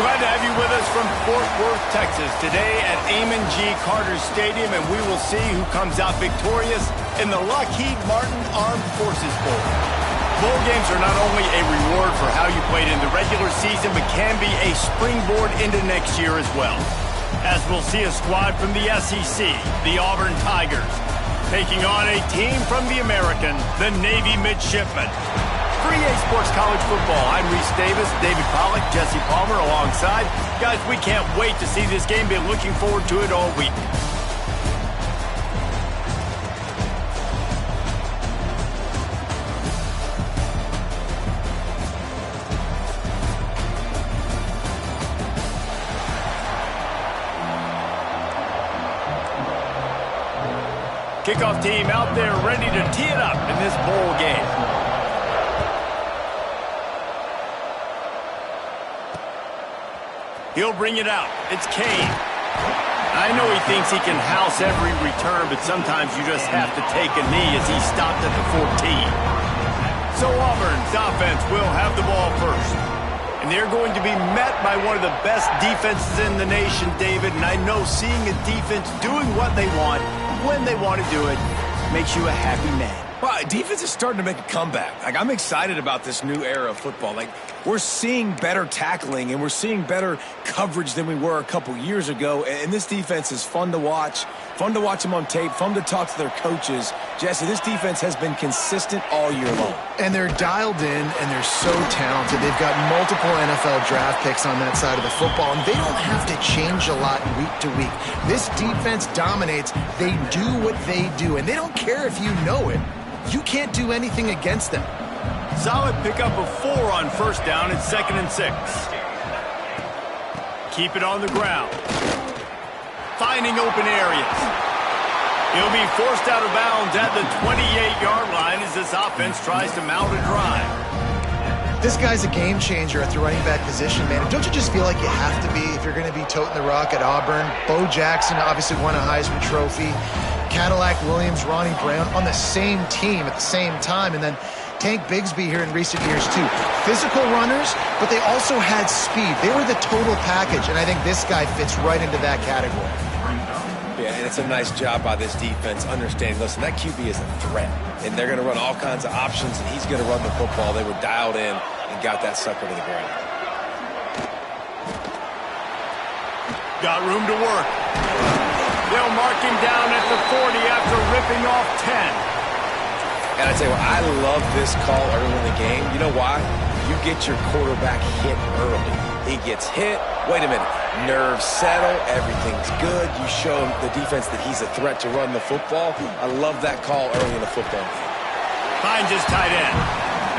Glad to have you with us from Fort Worth, Texas, today at Amon G. Carter Stadium, and we will see who comes out victorious in the Lockheed Martin Armed Forces Bowl. Bowl games are not only a reward for how you played in the regular season, but can be a springboard into next year as well. As we'll see a squad from the SEC, the Auburn Tigers, taking on a team from the American, the Navy Midshipmen. For EA Sports College Football, I'm Reese Davis, David Pollack, Jesse Palmer alongside. Guys, we can't wait to see this game. Been looking forward to it all week. Kickoff team out there ready to tee it up in this bowl game. He'll bring it out. It's Kane. I know he thinks he can house every return, but sometimes you just have to take a knee as he stopped at the 14. So Auburn's offense will have the ball first. And they're going to be met by one of the best defenses in the nation, David. And I know seeing a defense doing what they want, when they want to do it, makes you a happy man. Well, defense is starting to make a comeback. Like, I'm excited about this new era of football. Like, we're seeing better tackling and we're seeing better coverage than we were a couple years ago. And this defense is fun to watch them on tape, fun to talk to their coaches. Jesse, this defense has been consistent all year long. And they're dialed in and they're so talented. They've got multiple NFL draft picks on that side of the football, and they don't have to change a lot week to week. This defense dominates. They do what they do, and they don't care if you know it. You can't do anything against them. Solid pickup of 4 on first down. It's 2nd and 6. Keep it on the ground. Finding open areas. He'll be forced out of bounds at the 28-yard line as this offense tries to mount a drive. This guy's a game changer at the running back position, man. Don't you just feel like you have to be if you're going to be toting the rock at Auburn? Bo Jackson obviously won a Heisman Trophy. Cadillac Williams, Ronnie Brown on the same team at the same time. And then Tank Bigsby here in recent years too. Physical runners, but they also had speed. They were the total package, and I think this guy fits right into that category. Yeah, and it's a nice job by this defense understanding, listen, that QB is a threat, and they're going to run all kinds of options, and he's going to run the football. They were dialed in and got that sucker to the ground. Got room to work. They'll mark him down at the 40 after ripping off 10. And I tell you what, I love this call early in the game. You know why? You get your quarterback hit early. He gets hit. Wait a minute. Nerves settle. Everything's good. You show the defense that he's a threat to run the football. I love that call early in the football game. Finds his tight end.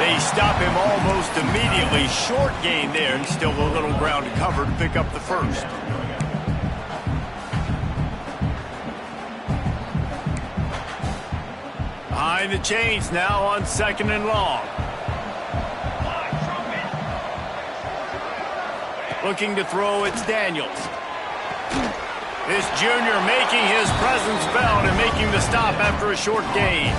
They stop him almost immediately. Short gain there, and still a little ground to cover to pick up the first. Behind the chains now on 2nd and long. Looking to throw, it's Daniels. This junior making his presence felt and making the stop after a short gain.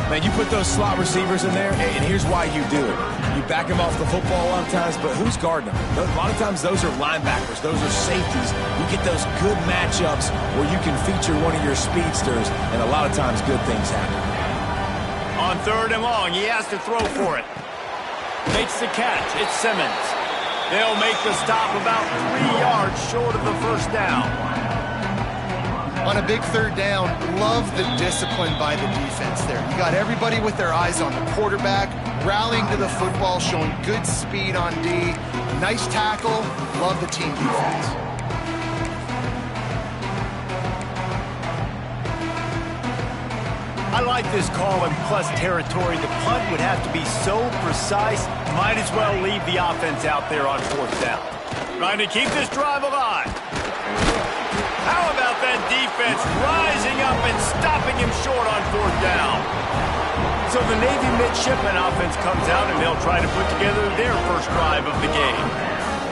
Man, you put those slot receivers in there, and here's why you do it. You back them off the football a lot of times, but who's guarding them? A lot of times those are linebackers. Those are safeties. You get those good matchups where you can feature one of your speedsters, and a lot of times good things happen. On 3rd and long, he has to throw for it. Makes the catch. It's Simmons. They'll make the stop about 3 yards short of the first down. On a big 3rd down, love the discipline by the defense there. You got everybody with their eyes on the quarterback, rallying to the football, showing good speed on D. Nice tackle. Love the team defense. I like this call in plus territory. The punt would have to be so precise, might as well leave the offense out there on 4th down. Trying to keep this drive alive. How about that defense rising up and stopping him short on 4th down? So the Navy midshipman offense comes out, and they'll try to put together their first drive of the game.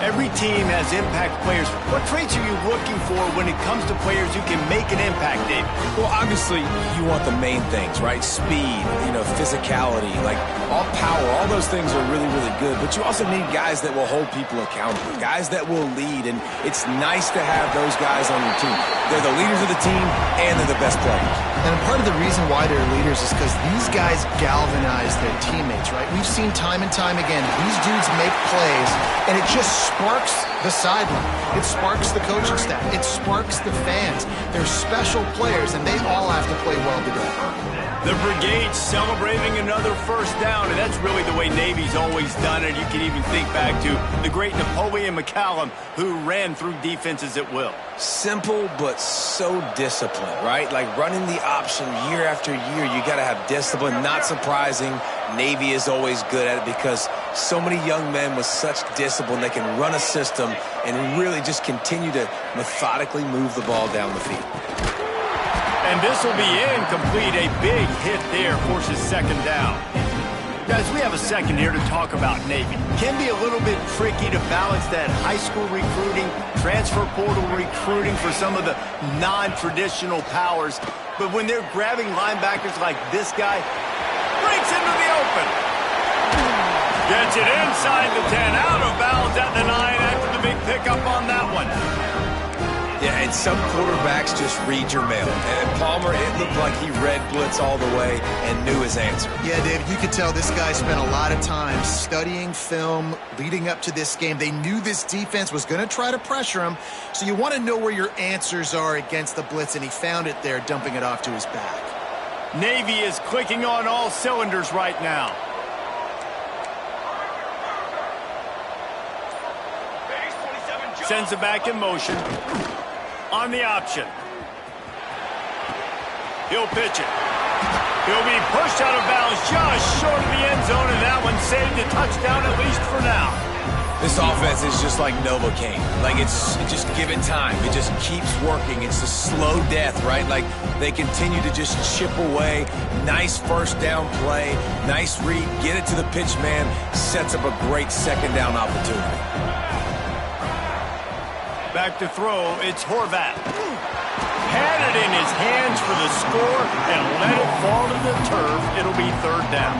Every team has impact players. What traits are you looking for when it comes to players who can make an impact, Dave? Well, obviously, you want the main things, right? Speed, physicality, like all power, all those things are really, really good. But you also need guys that will hold people accountable, guys that will lead. And it's nice to have those guys on your team. They're the leaders of the team, and they're the best players. And part of the reason why they're leaders is because these guys galvanize their teammates, right? We've seen time and time again, these dudes make plays, and it just sparks the sideline. It sparks the coaching staff. It sparks the fans. They're special players, and they all have to play well together. The Brigade's celebrating another first down, and that's really the way Navy's always done it. You can even think back to the great Napoleon McCallum, who ran through defenses at will. Simple, but so disciplined, right? Like running the option year after year, you got to have discipline. Not surprising, Navy is always good at it because so many young men with such discipline, they can run a system and really just continue to methodically move the ball down the field. And this will be incomplete. A big hit there forces second down. Guys, we have a second here to talk about Navy. Can be a little bit tricky to balance that high school recruiting, transfer portal recruiting for some of the non-traditional powers. But when they're grabbing linebackers like this guy, breaks into the open. Gets it inside the 10, out of bounds at the 9 after the big pickup on that one. Yeah, and some quarterbacks just read your mail. And Palmer, it looked like he read blitz all the way and knew his answer. Yeah, David, you could tell this guy spent a lot of time studying film leading up to this game. They knew this defense was going to try to pressure him, so you want to know where your answers are against the blitz, and he found it there, dumping it off to his back. Navy is clicking on all cylinders right now. Sends it back in motion. On the option. He'll pitch it. He'll be pushed out of bounds just short of the end zone, and that one saved a touchdown at least for now. This offense is just like Novocaine. Like it's just given time. It just keeps working. It's a slow death, right? Like they continue to just chip away. Nice first down play. Nice read. Get it to the pitch man. Sets up a great second down opportunity. Back to throw, it's Horvat. Had it in his hands for the score and let it fall to the turf. It'll be third down.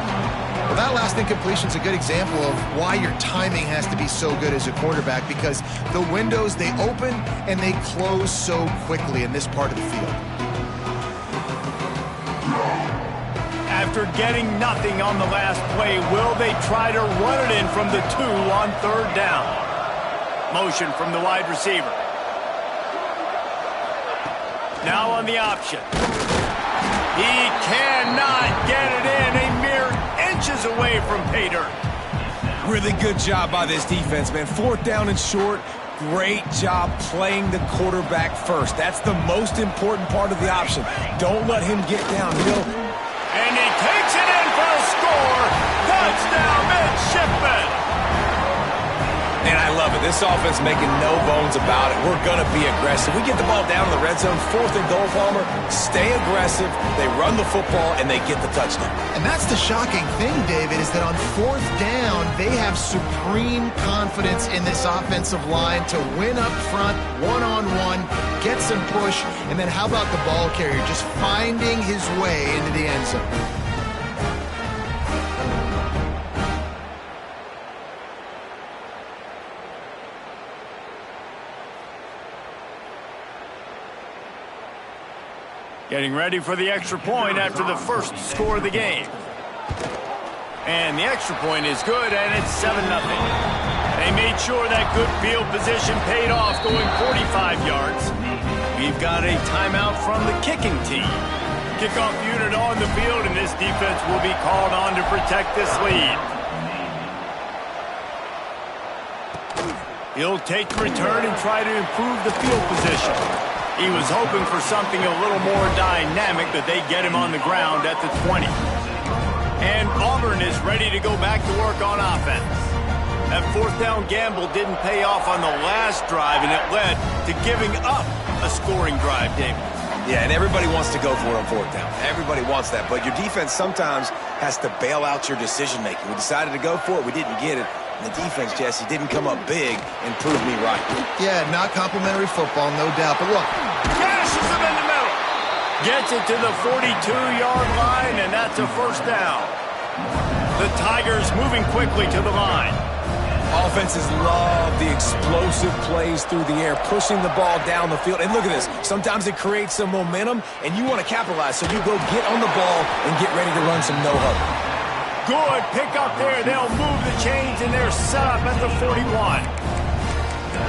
Well, that last incompletion is a good example of why your timing has to be so good as a quarterback, because the windows, they open and they close so quickly in this part of the field. After getting nothing on the last play, will they try to run it in from the 2 on third down? Motion from the wide receiver. Now on the option. He cannot get it in. A mere inches away from pay dirt. Really good job by this defense, man. Fourth down and short. Great job playing the quarterback first. That's the most important part of the option. Don't let him get downhill. And he takes it in for a score. Touchdown, midshipman. And I love it. This offense making no bones about it. We're going to be aggressive. We get the ball down in the red zone, 4th and goal, Palmer. Stay aggressive. They run the football, and they get the touchdown. And that's the shocking thing, David, is that on 4th down, they have supreme confidence in this offensive line to win up front, one-on-one, get some push, and then how about the ball carrier just finding his way into the end zone? Getting ready for the extra point after the first score of the game. And the extra point is good, and it's 7-0. They made sure that good field position paid off, going 45 yards. We've got a timeout from the kicking team. Kickoff unit on the field, and this defense will be called on to protect this lead. He'll take the return and try to improve the field position. He was hoping for something a little more dynamic, but they get him on the ground at the 20. And Auburn is ready to go back to work on offense. That 4th down gamble didn't pay off on the last drive, and it led to giving up a scoring drive, David. Yeah, and everybody wants to go for it on 4th down. Everybody wants that, but your defense sometimes has to bail out your decision-making. We decided to go for it. We didn't get it. The defense, Jesse, didn't come up big and prove me right. Yeah, not complimentary football, no doubt. But look. Gashes him in the middle. Gets it to the 42-yard line, and that's a first down. The Tigers moving quickly to the line. Offenses love the explosive plays through the air, pushing the ball down the field. And look at this. Sometimes it creates some momentum, and you want to capitalize. So you go get on the ball and get ready to run some no-huddle. Good pick up there. They'll move the chains, and they're set up at the 41.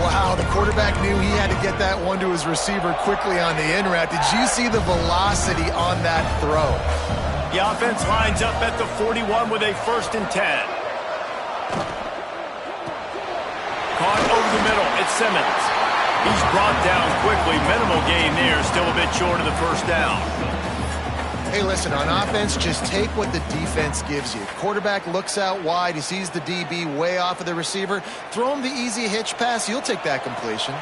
Wow, the quarterback knew he had to get that one to his receiver quickly on the in route. Did you see the velocity on that throw? The offense lines up at the 41 with a 1st and 10. Caught over the middle. It's Simmons. He's brought down quickly. Minimal gain there. Still a bit short of the first down. Hey, listen, on offense, just take what the defense gives you. Quarterback looks out wide. He sees the DB way off of the receiver. Throw him the easy hitch pass. You'll take that completion.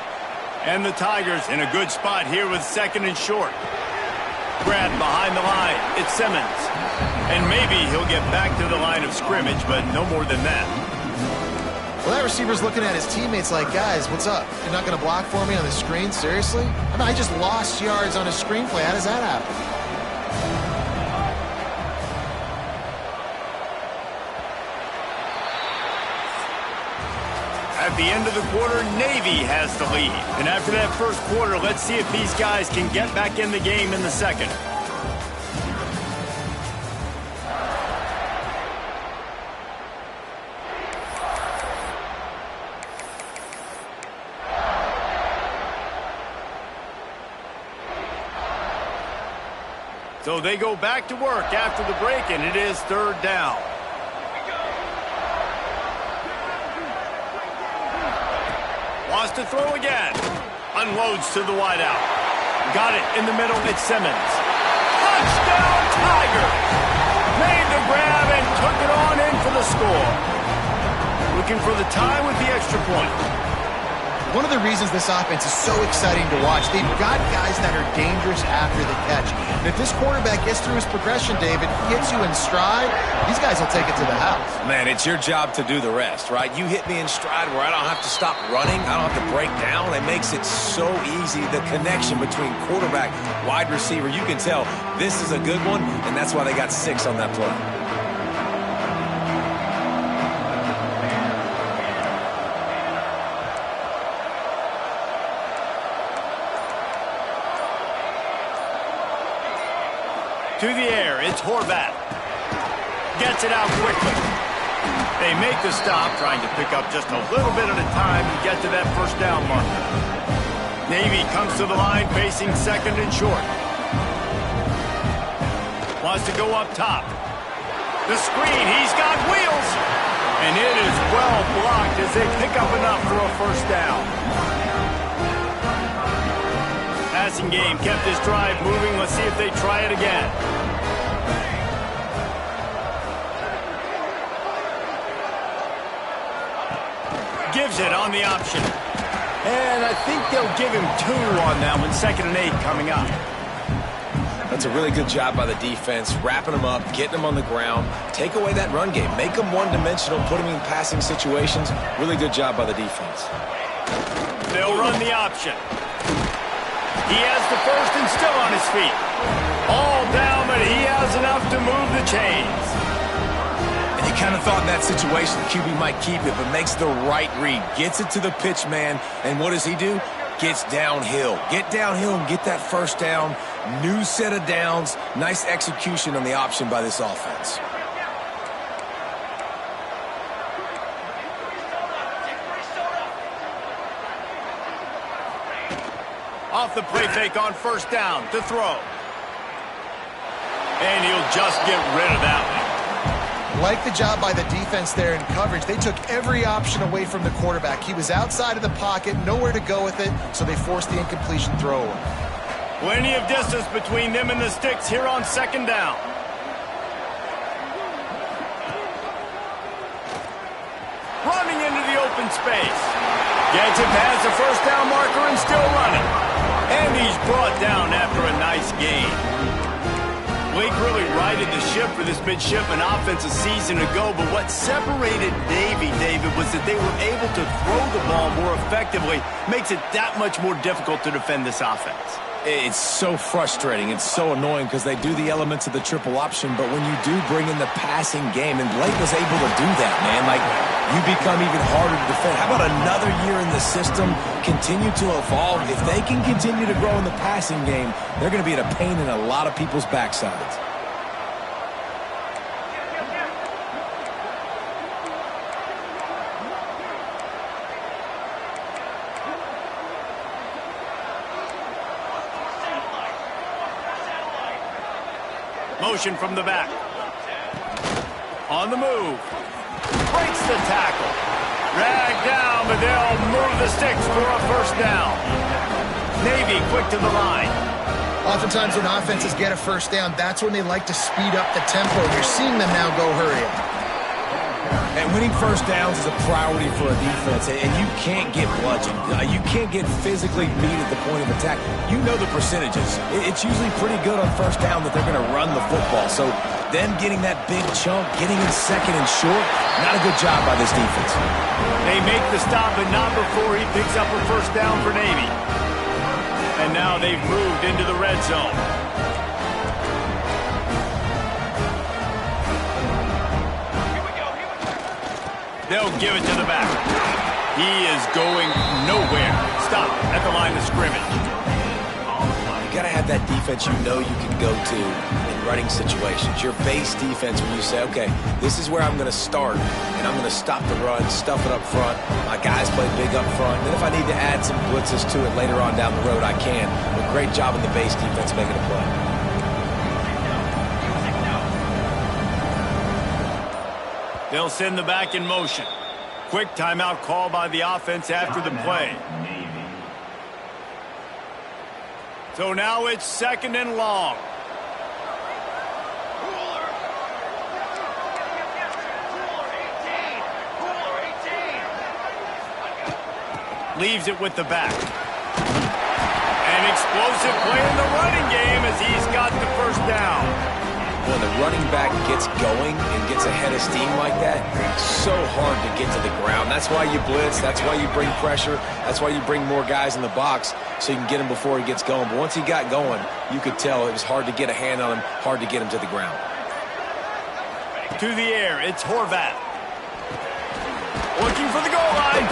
And the Tigers in a good spot here with 2nd and short. Grabbed behind the line. It's Simmons. And maybe he'll get back to the line of scrimmage, but no more than that. Well, that receiver's looking at his teammates like, guys, what's up? You're not going to block for me on the screen? Seriously? I mean, I just lost yards on a screenplay. How does that happen? At the end of the quarter, Navy has the lead. And after that first quarter, let's see if these guys can get back in the game in the second. So they go back to work after the break, and it is 3rd down. Wants to throw again. Unloads to the wideout. Got it in the middle. It's Simmons. Touchdown, Tigers! Made the grab and took it on in for the score. Looking for the tie with the extra point. One of the reasons this offense is so exciting to watch, they've got guys that are dangerous after the catch. And if this quarterback gets through his progression, David, hits you in stride, these guys will take it to the house. Man, it's your job to do the rest, right? You hit me in stride where I don't have to stop running. I don't have to break down. It makes it so easy. The connection between quarterback, wide receiver, you can tell this is a good one, and that's why they got 6 on that play. To the air, it's Horvat. Gets it out quickly. They make the stop, trying to pick up just a little bit at a time and get to that first down marker. Navy comes to the line facing 2nd and short. Wants to go up top. The screen, he's got wheels. And it is well blocked as they pick up enough for a first down. Passing game kept this drive moving. Let's see if they try it again. Gives it on the option. And I think they'll give him 2 on that one. 2nd and 8 coming up. That's a really good job by the defense, wrapping them up, getting them on the ground. Take away that run game. Make them one-dimensional, put them in passing situations. Really good job by the defense. They'll run the option. He has the first and still on his feet. All down, but he has enough to move the chains. And you kind of thought in that situation QB might keep it, but makes the right read. Gets it to the pitch man, and what does he do? Gets downhill. Get downhill and get that first down. New set of downs. Nice execution on the option by this offense. Off the play fake on first down to throw. And he'll just get rid of that one. Like the job by the defense there in coverage. They took every option away from the quarterback. He was outside of the pocket, nowhere to go with it, so they forced the incompletion throw away. Plenty of distance between them and the sticks here on 2nd down. Running into the open space. Gets it past the first down marker and still running. And he's brought down after a nice gain. Blake really right righted the ship for this midshipman offense a season ago, but what separated Navy, David, was that they were able to throw the ball more effectively. Makes it that much more difficult to defend this offense. It's so frustrating. It's so annoying because they do the elements of the triple option, but when you do bring in the passing game, and Blake was able to do that, man, like, you become even harder to defend. How about another year in the system, continue to evolve? If they can continue to grow in the passing game, they're going to be a pain in a lot of people's backsides. Motion from the back. On the move. Breaks the tackle. Dragged down, but they'll move the sticks for a first down. Navy quick to the line. Oftentimes when offenses get a first down, that's when they like to speed up the tempo. You're seeing them now go hurry up. And winning first downs is a priority for a defense, and you can't get bludgeoned. You can't get physically beat at the point of attack. You know the percentages. It's usually pretty good on first down that they're going to run the football. So them getting that big chunk, getting in second and short, not a good job by this defense. They make the stop, but not before he picks up a first down for Navy. And now they've moved into the red zone. They'll give it to the back. He is going nowhere. Stop at the line of scrimmage. You got to have that defense you know you can go to in running situations. Your base defense when you say, okay, this is where I'm going to start, and I'm going to stop the run, stuff it up front. My guys play big up front. Then if I need to add some blitzes to it later on down the road, I can. But great job in the base defense making a play. They'll send the back in motion. Quick timeout call by the offense after the play. So now it's second and long. Leaves it with the back. An explosive play in the running game as he's got the first down. When the running back gets going and gets ahead of steam like that, it's so hard to get to the ground. That's why you blitz. That's why you bring pressure. That's why you bring more guys in the box so you can get him before he gets going. But once he got going, you could tell it was hard to get a hand on him, hard to get him to the ground. To the air, it's Horvath. Looking for the goal line.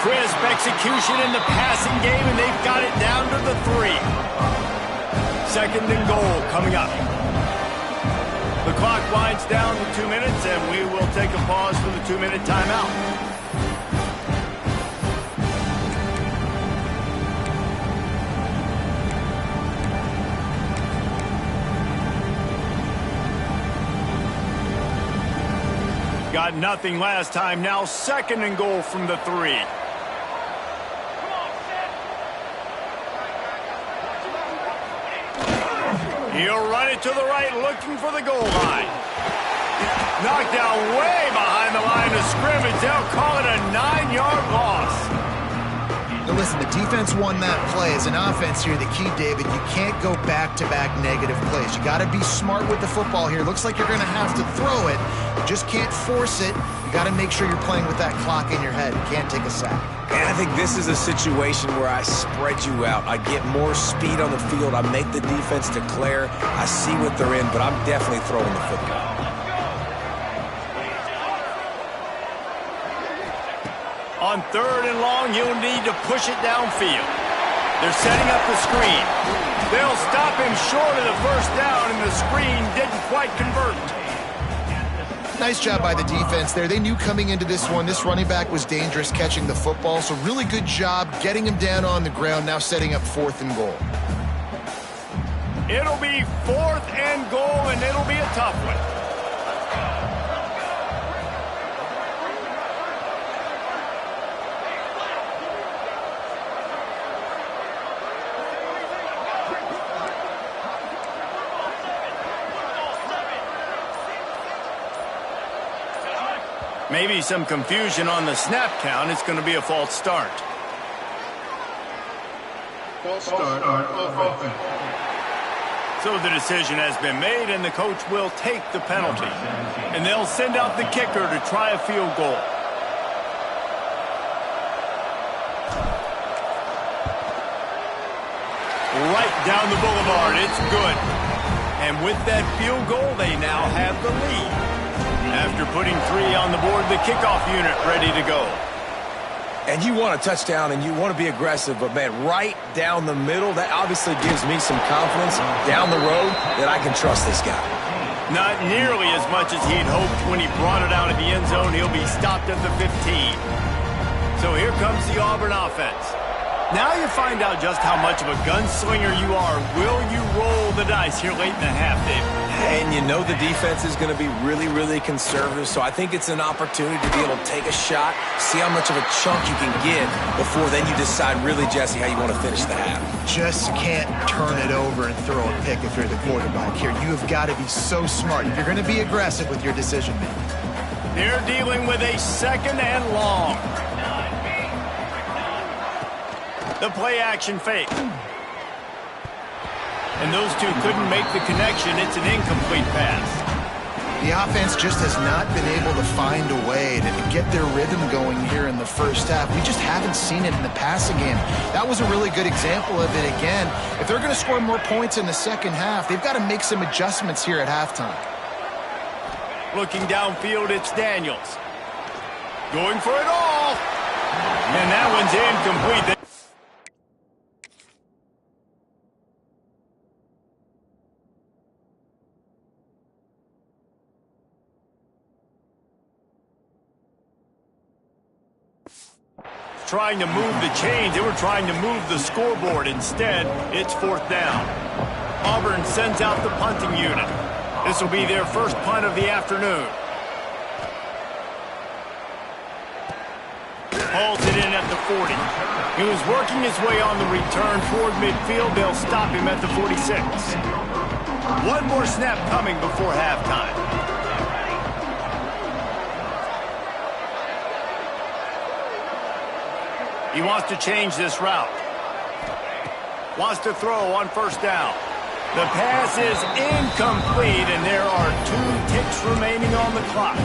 Crisp execution in the passing game, and they've got it down to the 3. Second and goal coming up. The clock winds down to 2 minutes, and we will take a pause for the 2-minute timeout. Got nothing last time. Now second and goal from the 3. He'll run it to the right, looking for the goal line. Knocked down way behind the line of scrimmage. They'll call it a 9-yard loss. Now listen, the defense won that play. As an offense here, the key, David, you can't go back-to-back negative plays. You got to be smart with the football here. Looks like you're going to have to throw it. You just can't force it. You got to make sure you're playing with that clock in your head. You can't take a sack. And I think this is a situation where I spread you out. I get more speed on the field. I make the defense declare. I see what they're in, but I'm definitely throwing the football. On third and long, you'll need to push it downfield. They're setting up the screen. They'll stop him short of the first down, and the screen didn't quite convert. Nice job by the defense there. They knew coming into this one, this running back was dangerous catching the football, so really good job getting him down on the ground, now setting up 4th and goal. It'll be 4th and goal, and it'll be a tough one. Maybe some confusion on the snap count. It's going to be a false start. False start on offense. So the decision has been made, and the coach will take the penalty. And they'll send out the kicker to try a field goal. Right down the boulevard, it's good. And with that field goal, they now have the lead. After putting 3 on the board, the kickoff unit ready to go. And you want a touchdown and you want to be aggressive, but, man, right down the middle, that obviously gives me some confidence down the road that I can trust this guy. Not nearly as much as he'd hoped when he brought it out of the end zone. He'll be stopped at the 15. So here comes the Auburn offense. Now you find out just how much of a gunslinger you are. Will you roll the dice here late in the half, Dave? And you know the defense is going to be really, really conservative, so I think it's an opportunity to be able to take a shot, see how much of a chunk you can get before then you decide really, Jesse, how you want to finish the half. Just can't turn it over and throw a pick if you're the quarterback here. You have got to be so smart if you're going to be aggressive with your decision making. They're dealing with a 2nd and long. The play action fake. And those two couldn't make the connection. It's an incomplete pass. The offense just has not been able to find a way to get their rhythm going here in the first half. We just haven't seen it in the passing game. That was a really good example of it again. If they're going to score more points in the second half, they've got to make some adjustments here at halftime. Looking downfield, it's Daniels. Going for it all. And that one's incomplete. Trying to move the chains. They were trying to move the scoreboard. Instead, it's 4th down. Auburn sends out the punting unit. This will be their first punt of the afternoon. Halted in at the 40. He was working his way on the return toward midfield. They'll stop him at the 46. One more snap coming before halftime. He wants to change this route. Wants to throw on 1st down. The pass is incomplete, and there are 2 ticks remaining on the clock.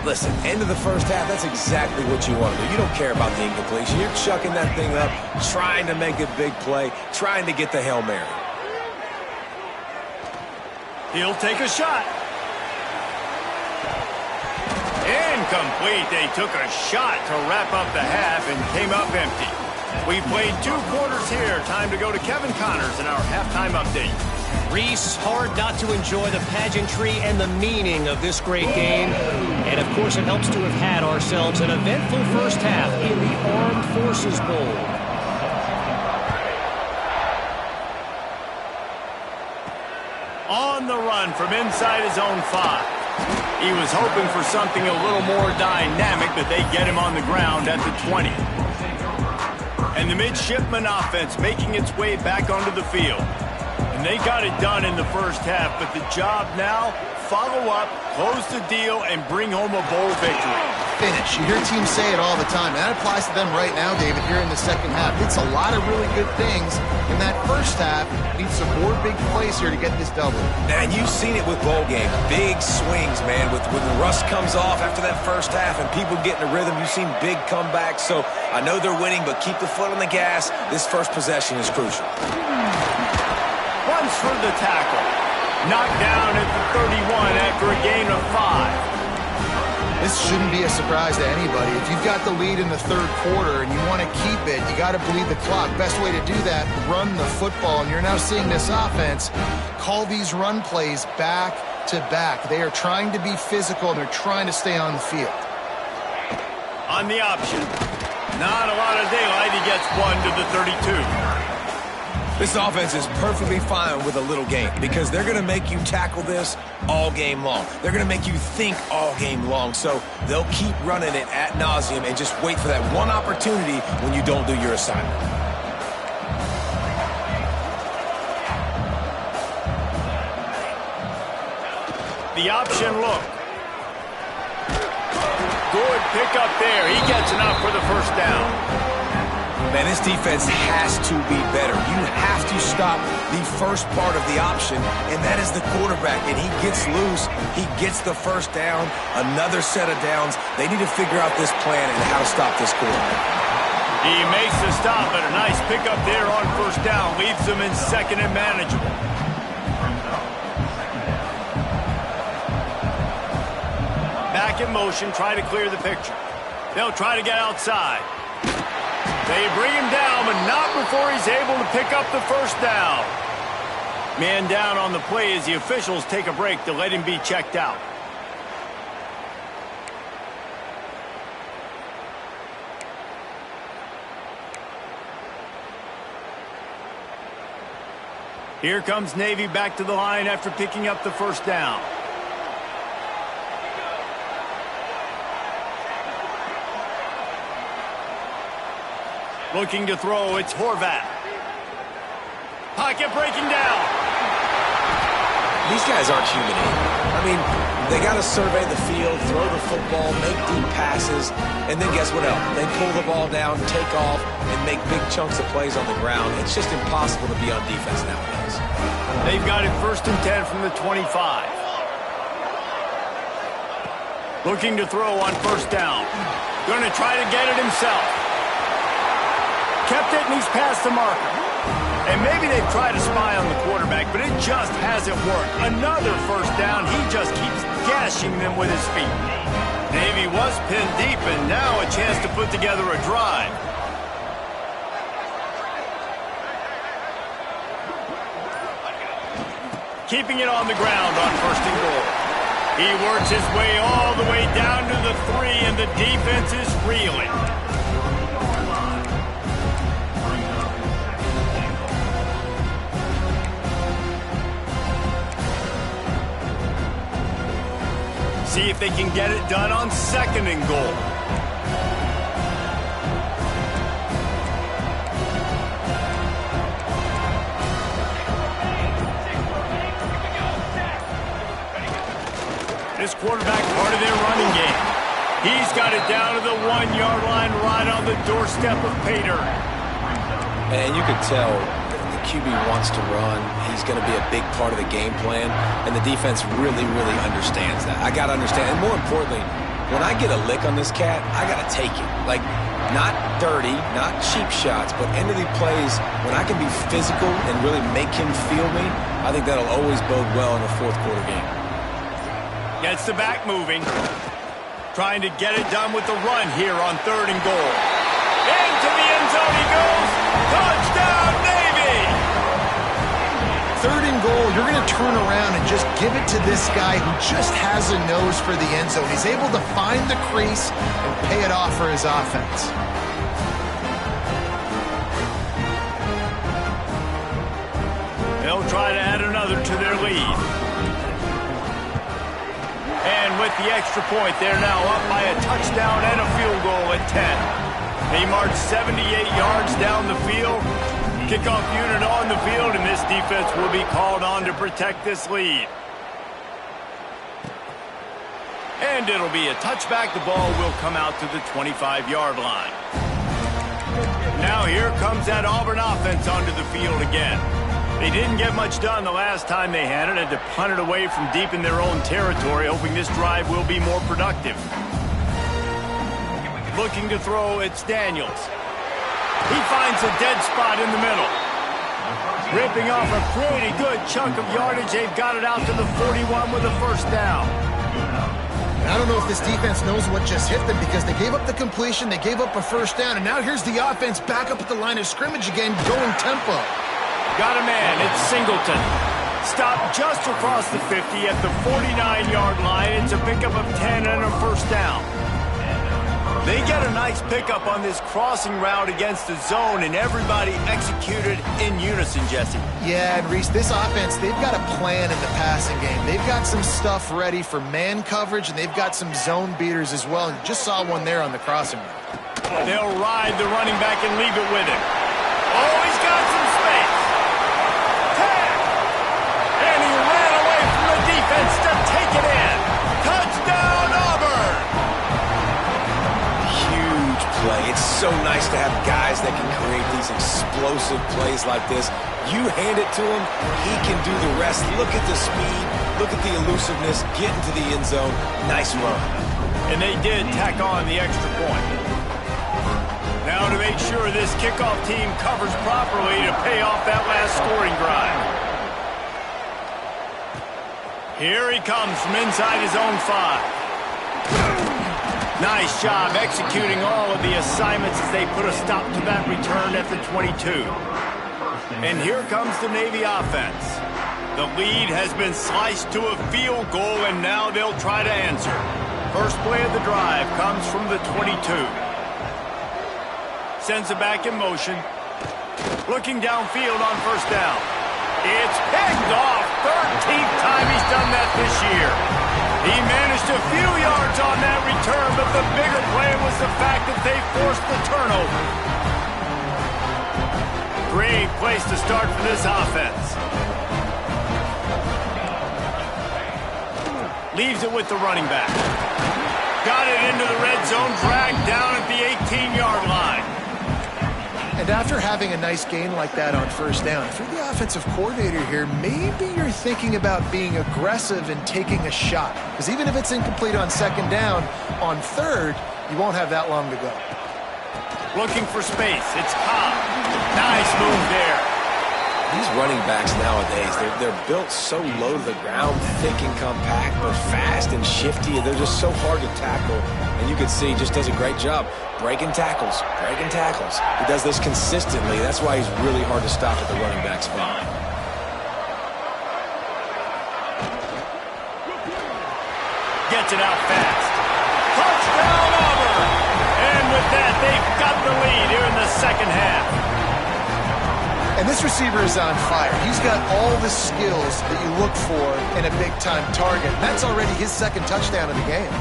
Listen, end of the first half, that's exactly what you want to do. You don't care about the incompletion. You're chucking that thing up, trying to make a big play, trying to get the Hail Mary. He'll take a shot. Incomplete. They took a shot to wrap up the half and came up empty. We played 2 quarters here. Time to go to Kevin Connors in our halftime update. Reese, hard not to enjoy the pageantry and the meaning of this great game. And, of course, it helps to have had ourselves an eventful first half in the Armed Forces Bowl. On the run from inside his own 5. He was hoping for something a little more dynamic, but they get him on the ground at the 20. And the midshipman offense making its way back onto the field. And they got it done in the first half, but the job now, follow up, close the deal, and bring home a bowl victory. Finish. You hear teams say it all the time, and that applies to them right now, David, here in the second half. It's a lot of really good things in that first half. Need some more big plays here to get this double. And you've seen it with bowl games. Big swings, man. When the rust comes off after that first half and people get in a rhythm, you've seen big comebacks. So I know they're winning, but keep the foot on the gas. This first possession is crucial. Runs for the tackle. Knocked down at the 31 after a gain of 5. This shouldn't be a surprise to anybody. If you've got the lead in the third quarter and you want to keep it, you got to bleed the clock. Best way to do that, run the football. And you're now seeing this offense call these run plays back to back. They are trying to be physical, and they're trying to stay on the field. On the option. Not a lot of daylight. He gets 1 to the 32. This offense is perfectly fine with a little game because they're going to make you tackle this all game long. They're going to make you think all game long. So they'll keep running it ad nauseum and just wait for that one opportunity when you don't do your assignment. The option look. Good pick up there. He gets enough for the first down. Man, this defense has to be better. You have to stop the first part of the option, and that is the quarterback. And he gets loose. He gets the first down, another set of downs. They need to figure out this plan and how to stop this quarterback. He makes the stop, and a nice pickup there on first down. Leaves them in second and manageable. Back in motion, try to clear the picture. They'll try to get outside. They bring him down, but not before he's able to pick up the first down. Man down on the play as the officials take a break to let him be checked out. Here comes Navy back to the line after picking up the first down. Looking to throw, it's Horvat. Pocket breaking down. These guys aren't human. I mean, they got to survey the field, throw the football, make deep passes, and then guess what else? They pull the ball down, take off, and make big chunks of plays on the ground. It's just impossible to be on defense nowadays. They've got it 1st and 10 from the 25. Looking to throw on first down. Going to try to get it himself. Kept it, and he's past the marker. And maybe they've tried to spy on the quarterback, but it just hasn't worked. Another first down. He just keeps gashing them with his feet. Navy was pinned deep, and now a chance to put together a drive. Keeping it on the ground on 1st and goal. He works his way all the way down to the 3, and the defense is reeling. See if they can get it done on 2nd and goal. This quarterback part of their running game. He's got it down to the 1-yard line right on the doorstep of Pater. And you can tell the QB wants to run. He's going to be a big part of the game plan, and the defense really, really understands that. I got to understand, and more importantly, when I get a lick on this cat, I got to take it. Like, not dirty, not cheap shots, but end of the plays, when I can be physical and really make him feel me, I think that'll always bode well in a 4th quarter game. Gets the back moving. Trying to get it done with the run here on 3rd and goal. Into the end zone he goes. Touchdown, Navy! 3rd and goal, you're going to turn around and just give it to this guy who just has a nose for the end zone. He's able to find the crease and pay it off for his offense. They'll try to add another to their lead. And with the extra point, they're now up by a touchdown and a field goal at 10. They march 78 yards down the field. Kickoff unit on the field, and this defense will be called on to protect this lead. And it'll be a touchback. The ball will come out to the 25-yard line. Now here comes that Auburn offense onto the field again. They didn't get much done the last time they had it, and to punt it away from deep in their own territory, hoping this drive will be more productive. Looking to throw, it's Daniels. He finds a dead spot in the middle. Ripping off a pretty good chunk of yardage. They've got it out to the 41 with a first down. And I don't know if this defense knows what just hit them because they gave up the completion, they gave up a first down, and now here's the offense back up at the line of scrimmage again, going tempo. Got a man, it's Singleton. Stopped just across the 50 at the 49-yard line. It's a pickup of 10 and a first down. They get a nice pickup on this crossing route against the zone, and everybody executed in unison, Jesse. Yeah, and Reese, this offense, they've got a plan in the passing game. They've got some stuff ready for man coverage, and they've got some zone beaters as well. And just saw one there on the crossing route. They'll ride the running back and leave it with him. Oh, he's got some space. And he ran away from the defense to take it in. Touchdown, Auburn! Huge play play. It's so nice to have guys that can create these explosive plays like this. You hand it to him, he can do the rest. Look at the speed, look at the elusiveness, get into the end zone. Nice run. And they did tack on the extra point. Now to make sure this kickoff team covers properly to pay off that last scoring drive. Here he comes from inside his own 5. Nice job executing all of the assignments as they put a stop to that return at the 22. And here comes the Navy offense. The lead has been sliced to a field goal, and now they'll try to answer. First play of the drive comes from the 22. Sends it back in motion. Looking downfield on first down. It's picked off. 13th time he's done that this year. He managed a few yards on that return, but the bigger play was the fact that they forced the turnover. Great place to start for this offense. Leaves it with the running back. Got it into the red zone, dragged down at the 18-yard line. And after having a nice gain like that on first down, if you're the offensive coordinator here, maybe you're thinking about being aggressive and taking a shot. Because even if it's incomplete on second down, on third, you won't have that long to go. Looking for space. It's Cobb. Nice move there. These running backs nowadays, they're built so low to the ground, thick and compact, but fast and shifty. They're just so hard to tackle. And you can see he just does a great job breaking tackles, breaking tackles. He does this consistently. That's why he's really hard to stop at the running back spot. Gets it out fast. Touchdown, Auburn! And with that, they've got the lead here in the second half. And this receiver is on fire. He's got all the skills that you look for in a big-time target. And that's already his second touchdown of the game.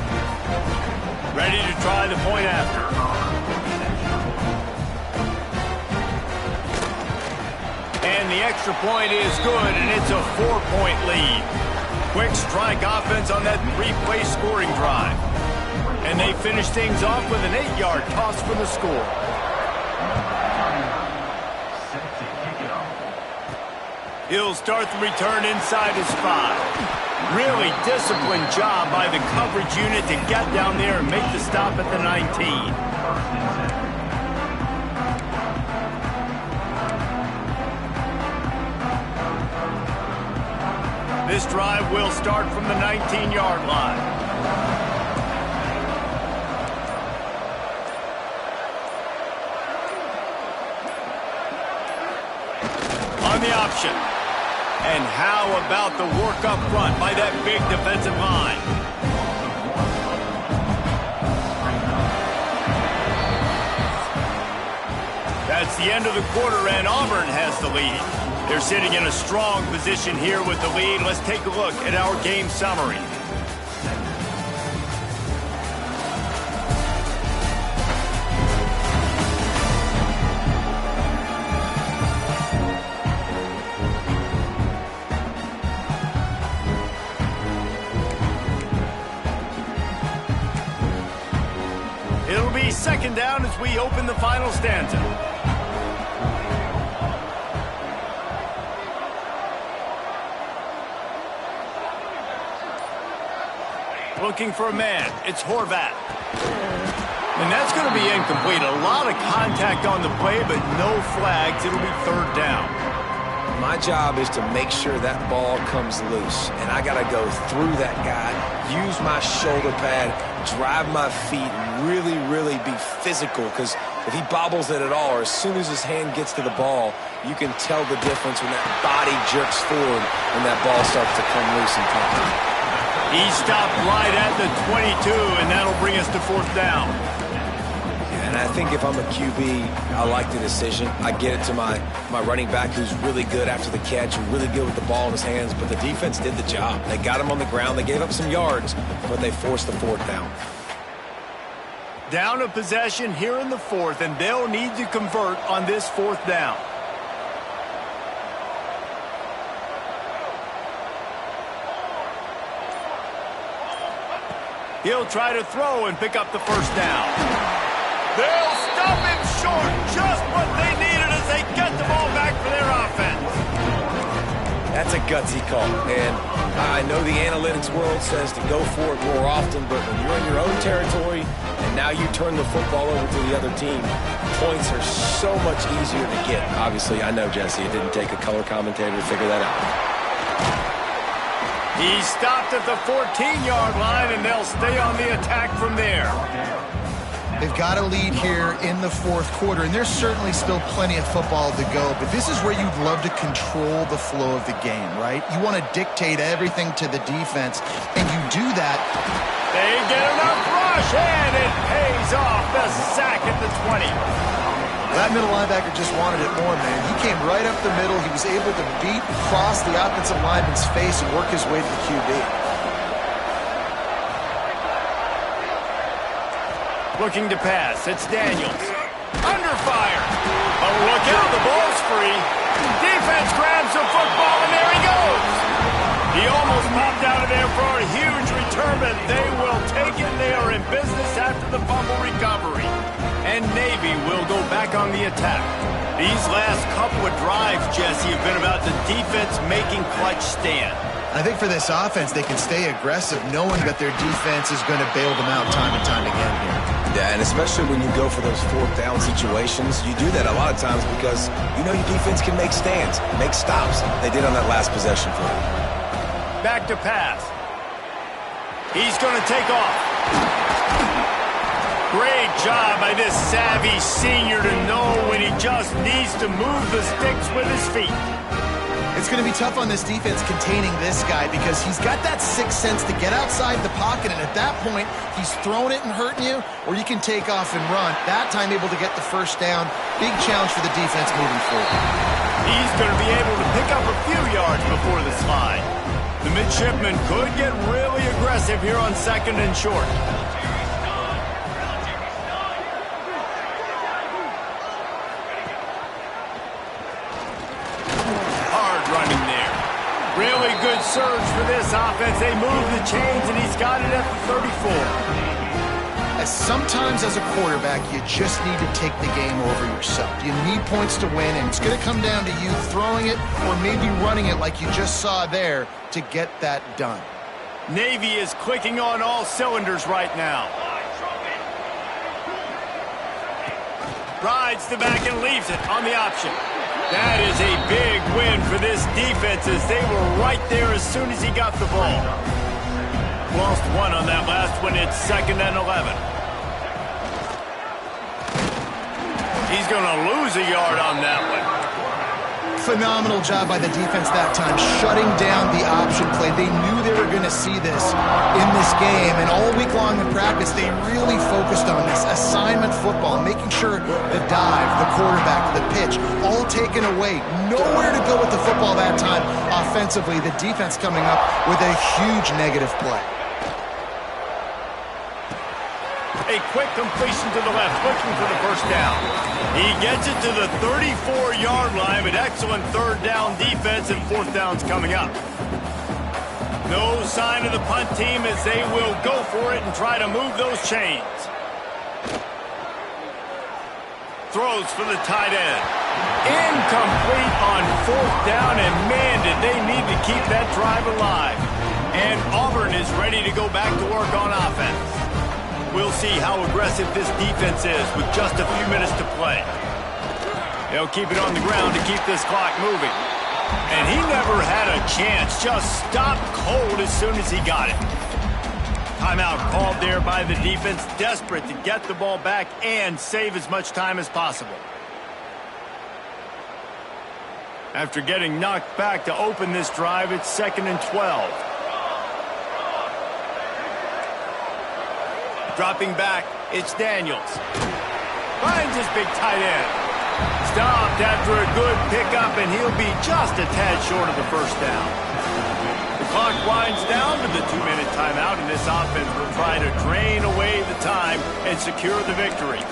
Ready to try the point after. And the extra point is good, and it's a 4-point lead. Quick strike offense on that 3-play scoring drive. And they finish things off with an 8-yard toss for the score. He'll start the return inside his 5. Really disciplined job by the coverage unit to get down there and make the stop at the 19. This drive will start from the 19-yard line. On the option. And how about the work up front by that big defensive line? That's the end of the quarter, and Auburn has the lead. They're sitting in a strong position here with the lead. Let's take a look at our game summary. It'll be second down as we open the final stanza. Looking for a man. It's Horvat. And that's going to be incomplete. A lot of contact on the play, but no flags. It'll be third down. My job is to make sure that ball comes loose, and I got to go through that guy, use my shoulder pad, drive my feet, really, really be physical, because if he bobbles it at all, or as soon as his hand gets to the ball, you can tell the difference when that body jerks forward and that ball starts to come loose and pop. He stopped right at the 22, and that'll bring us to fourth down. And I think if I'm a QB, I like the decision. I get it to my running back who's really good after the catch, really good with the ball in his hands, but the defense did the job. They got him on the ground. They gave up some yards, but they forced the fourth down. Down a possession here in the fourth, and they'll need to convert on this fourth down. He'll try to throw and pick up the first down. They'll stop him short. Just what they needed as they get the ball back for their offense. That's a gutsy call, and I know the analytics world says to go for it more often, but when you're in your own territory and now you turn the football over to the other team, points are so much easier to get. Obviously, I know, Jesse, it didn't take a color commentator to figure that out. He stopped at the 14-yard line, and they'll stay on the attack from there. They've got a lead here in the fourth quarter, and there's certainly still plenty of football to go, but this is where you'd love to control the flow of the game, right? You want to dictate everything to the defense, and you do that. They get enough rush, and it pays off. The sack at the 20. That middle linebacker just wanted it more, man. He came right up the middle. He was able to beat, cross the offensive lineman's face, and work his way to the QB. Looking to pass. It's Daniels. Under fire. Oh, look out. The ball's free. Defense grabs the football, and there he goes. He almost popped out of there for a huge return, but they will take it. They are in business after the fumble recovery. And Navy will go back on the attack. These last couple of drives, Jesse, have been about the defense making clutch stand. I think for this offense, they can stay aggressive knowing that their defense is going to bail them out time and time again here. Yeah, and especially when you go for those fourth down situations, you do that a lot of times because you know your defense can make stands, make stops. They did on that last possession for them. Back to pass. He's going to take off. Great job by this savvy senior to know when he just needs to move the sticks with his feet. It's going to be tough on this defense containing this guy because he's got that sixth sense to get outside the pocket, and at that point, he's throwing it and hurting you, or you can take off and run. That time able to get the first down. Big challenge for the defense moving forward. He's going to be able to pick up a few yards before the slide. The midshipman could get really aggressive here on second and short. Really good surge for this offense. They move the chains, and he's got it at the 34. Sometimes as a quarterback, you just need to take the game over yourself. You need points to win, and it's going to come down to you throwing it or maybe running it like you just saw there to get that done. Navy is clicking on all cylinders right now. Rides the back and leaves it on the option. That is a big win for this defense as they were right there as soon as he got the ball. Lost one on that last one. It's 2nd and 11. He's going to lose a yard on that one. Phenomenal job by the defense that time, shutting down the option play. They knew they were going to see this in this game, and all week long in practice, they really focused on this assignment football, making sure the dive, the quarterback, the pitch, all taken away. Nowhere to go with the football that time offensively. The defense coming up with a huge negative play. A quick completion to the left, looking for the first down. He gets it to the 34-yard line, but excellent third down defense, and fourth down's coming up. No sign of the punt team as they will go for it and try to move those chains. Throws for the tight end. Incomplete on fourth down, and man, did they need to keep that drive alive. And Auburn is ready to go back to work on offense. We'll see how aggressive this defense is with just a few minutes to play. They'll keep it on the ground to keep this clock moving. And he never had a chance, just stopped cold as soon as he got it. Timeout called there by the defense, desperate to get the ball back and save as much time as possible. After getting knocked back to open this drive, it's 2nd and 12. Dropping back, it's Daniels. Finds his big tight end. Stopped after a good pickup, and he'll be just a tad short of the first down. The clock winds down to the 2-minute timeout, and this offense will try to drain away the time and secure the victory.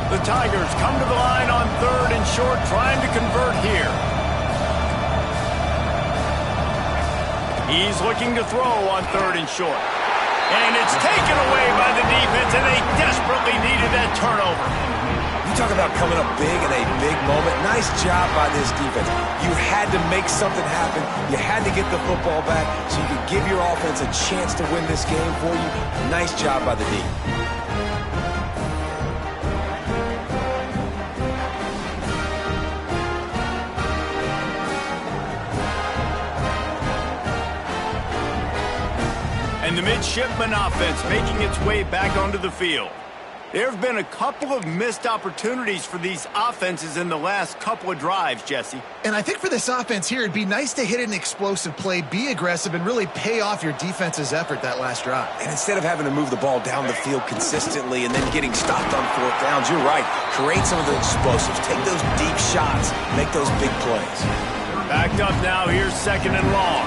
The Tigers come to the line on 3rd and short, trying to convert here. He's looking to throw on 3rd and short. And it's taken away by the defense, and they desperately needed that turnover. You talk about coming up big in a big moment. Nice job by this defense. You had to make something happen. You had to get the football back so you could give your offense a chance to win this game for you. Nice job by the D. And the midshipman offense making its way back onto the field. There have been a couple of missed opportunities for these offenses in the last couple of drives, Jesse. And I think for this offense here, it'd be nice to hit an explosive play, be aggressive, and really pay off your defense's effort that last drive. And instead of having to move the ball down the field consistently and then getting stopped on fourth downs, you're right. Create some of the explosives. Take those deep shots. Make those big plays. Backed up now. Here's second and long.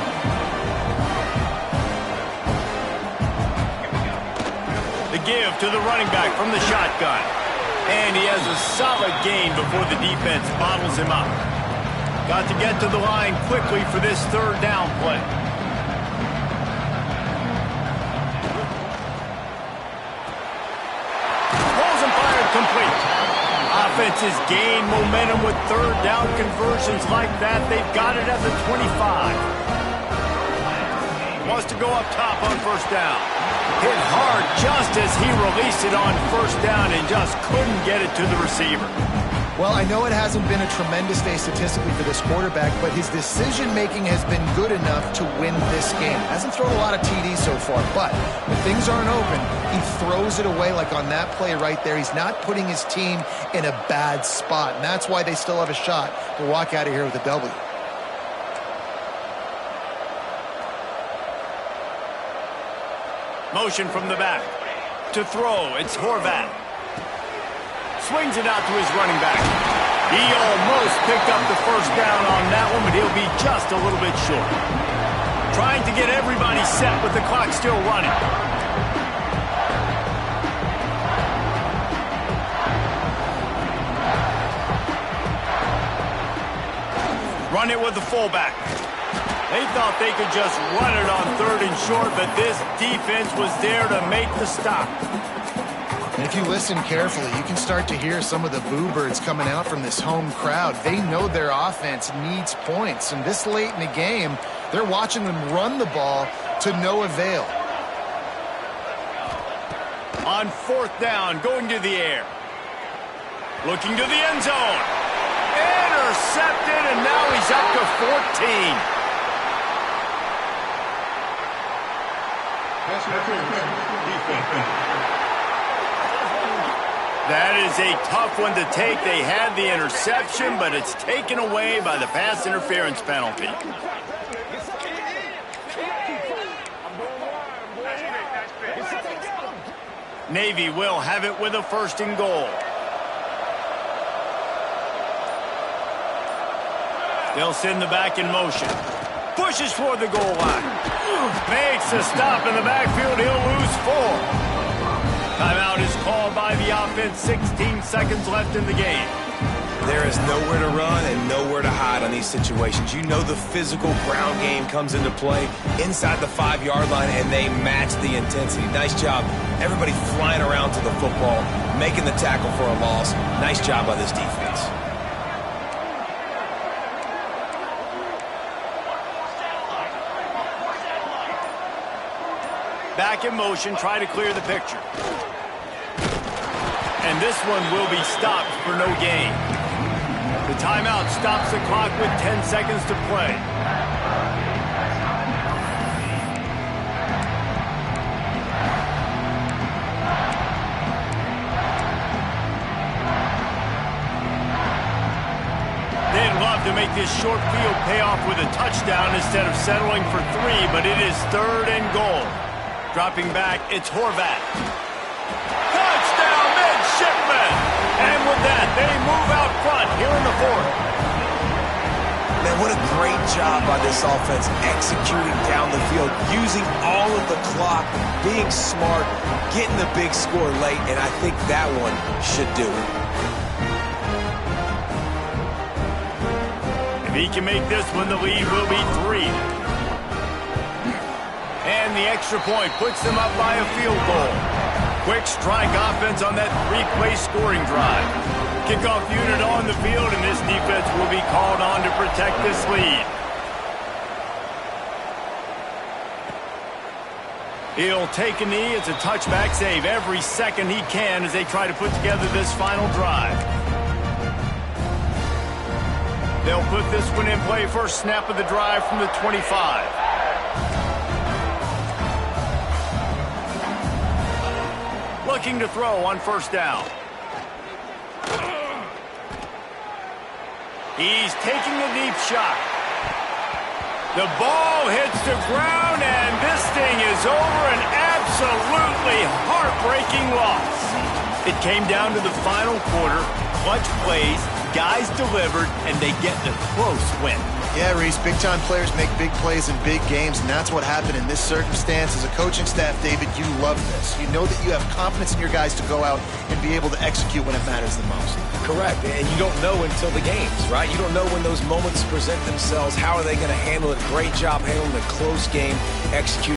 The give to the running back from the shotgun. And he has a solid gain before the defense bottles him up. Got to get to the line quickly for this third down play. Balls and fired complete. Offenses gain momentum with third down conversions like that. They've got it at the 25. Wants to go up top on first down. Hit hard just as he released it on first down and just couldn't get it to the receiver. Well, I know it hasn't been a tremendous day statistically for this quarterback, but his decision-making has been good enough to win this game. Hasn't thrown a lot of TDs so far, but when things aren't open, he throws it away like on that play right there. He's not putting his team in a bad spot, and that's why they still have a shot to walk out of here with a W. Motion from the back. To throw, it's Horvat. Swings it out to his running back. He almost picked up the first down on that one, but he'll be just a little bit short. Trying to get everybody set with the clock still running. Run it with the fullback. They thought they could just run it on third and short, but this defense was there to make the stop. And if you listen carefully, you can start to hear some of the boo birds coming out from this home crowd. They know their offense needs points, and this late in the game, they're watching them run the ball to no avail. On fourth down, going to the air. Looking to the end zone. Intercepted, and now he's up to 14. That is a tough one to take. They had the interception, but it's taken away by the pass interference penalty. Navy will have it with a first and goal. They'll send the back in motion. Pushes for the goal line. Makes a stop in the backfield. He'll lose 4. Timeout is called by the offense. 16 seconds left in the game. There is nowhere to run and nowhere to hide on these situations. You know the physical ground game comes into play inside the 5-yard line, and they match the intensity. Nice job. Everybody flying around to the football, making the tackle for a loss. Nice job by this defense. Back in motion, try to clear the picture. And this one will be stopped for no gain. The timeout stops the clock with 10 seconds to play. They'd love to make this short field pay off with a touchdown instead of settling for 3, but it is third and goal. Dropping back, it's Horvat. Touchdown, midshipman! And with that, they move out front here in the fourth. Man, what a great job by this offense executing down the field, using all of the clock, being smart, getting the big score late, and I think that one should do it. If he can make this one, the lead will be 3. And the extra point puts them up by a field goal. Quick strike offense on that three-play scoring drive. Kickoff unit on the field, and this defense will be called on to protect this lead. He'll take a knee. It's a touchback save every second he can as they try to put together this final drive. They'll put this one in play first snap of the drive from the 25. Looking to throw on first down. He's taking a deep shot. The ball hits the ground, and this thing is over. An absolutely heartbreaking loss. It came down to the final quarter. Clutch plays, guys delivered, and they get the close win. Yeah, Reese, big-time players make big plays in big games, and that's what happened in this circumstance. As a coaching staff, David, you love this. You know that you have confidence in your guys to go out and be able to execute when it matters the most. Correct, and you don't know until the games, right? You don't know when those moments present themselves. How are they going to handle it? Great job handling the close game, executing.